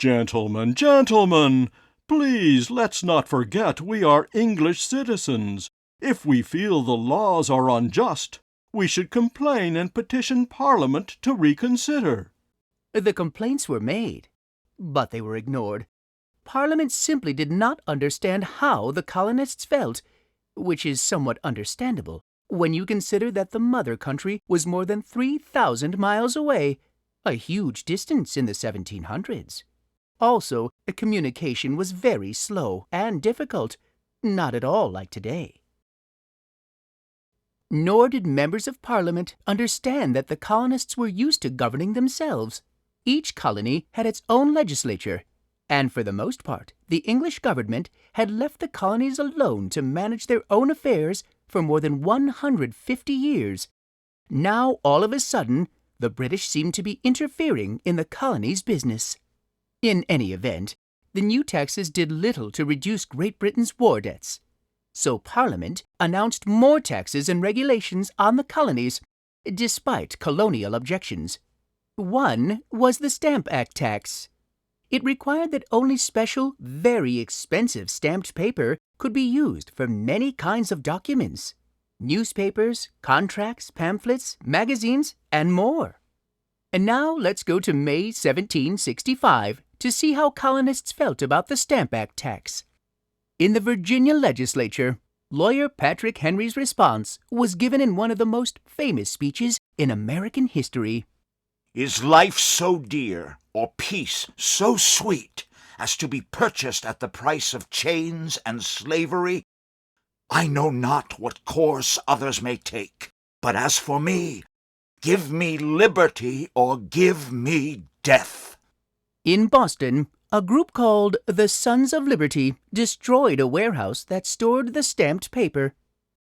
Gentlemen, gentlemen, please let's not forget we are English citizens. If we feel the laws are unjust, we should complain and petition Parliament to reconsider. The complaints were made, but they were ignored. Parliament simply did not understand how the colonists felt, which is somewhat understandable when you consider that the mother country was more than 3,000 miles away, a huge distance in the 1700s. Also, communication was very slow and difficult, not at all like today. Nor did members of Parliament understand that the colonists were used to governing themselves. Each colony had its own legislature, and for the most part, the English government had left the colonies alone to manage their own affairs for more than 150 years. Now, all of a sudden, the British seemed to be interfering in the colonies' business. In any event, the new taxes did little to reduce Great Britain's war debts. So Parliament announced more taxes and regulations on the colonies, despite colonial objections. One was the Stamp Act tax. It required that only special, very expensive stamped paper could be used for many kinds of documents: newspapers, contracts, pamphlets, magazines, and more. And now let's go to May 1765 to see how colonists felt about the Stamp Act tax. In the Virginia legislature, lawyer Patrick Henry's response was given in one of the most famous speeches in American history. Is life so dear, or peace so sweet, as to be purchased at the price of chains and slavery? I know not what course others may take, but as for me, give me liberty or give me death. In Boston, a group called the Sons of Liberty destroyed a warehouse that stored the stamped paper.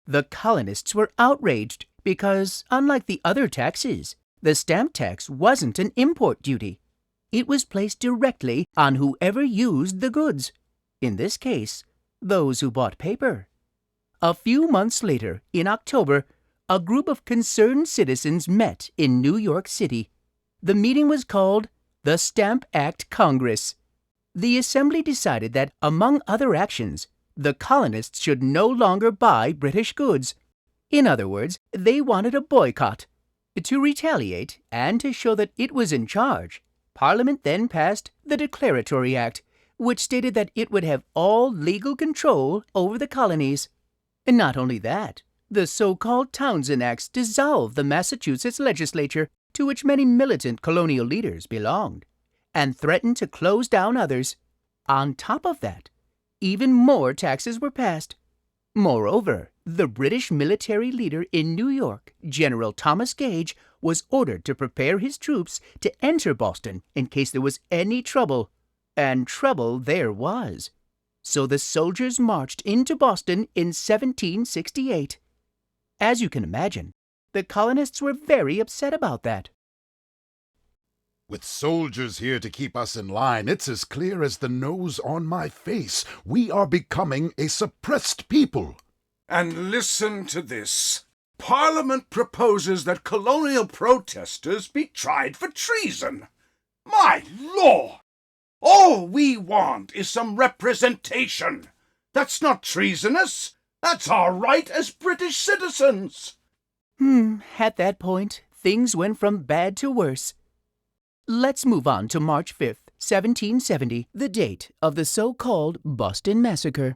The colonists were outraged because, unlike the other taxes, the stamp tax wasn't an import duty. It was placed directly on whoever used the goods, in this case, those who bought paper. A few months later, in October, a group of concerned citizens met in New York City. The meeting was called the Stamp Act Congress. The assembly decided that, among other actions, the colonists should no longer buy British goods. In other words, they wanted a boycott. To retaliate and to show that it was in charge, Parliament then passed the Declaratory Act, which stated that it would have all legal control over the colonies. And not only that, the so-called Townshend Acts dissolved the Massachusetts legislature, to which many militant colonial leaders belonged, and threatened to close down others. On top of that, even more taxes were passed. Moreover, the British military leader in New York, General Thomas Gage, was ordered to prepare his troops to enter Boston in case there was any trouble. And trouble there was. So the soldiers marched into Boston in 1768. As you can imagine, the colonists were very upset about that. With soldiers here to keep us in line, it's as clear as the nose on my face. We are becoming a suppressed people. And listen to this. Parliament proposes that colonial protesters be tried for treason. My Lord! All we want is some representation. That's not treasonous. That's our right as British citizens. At that point, things went from bad to worse. Let's move on to March 5th, 1770, the date of the so-called Boston Massacre.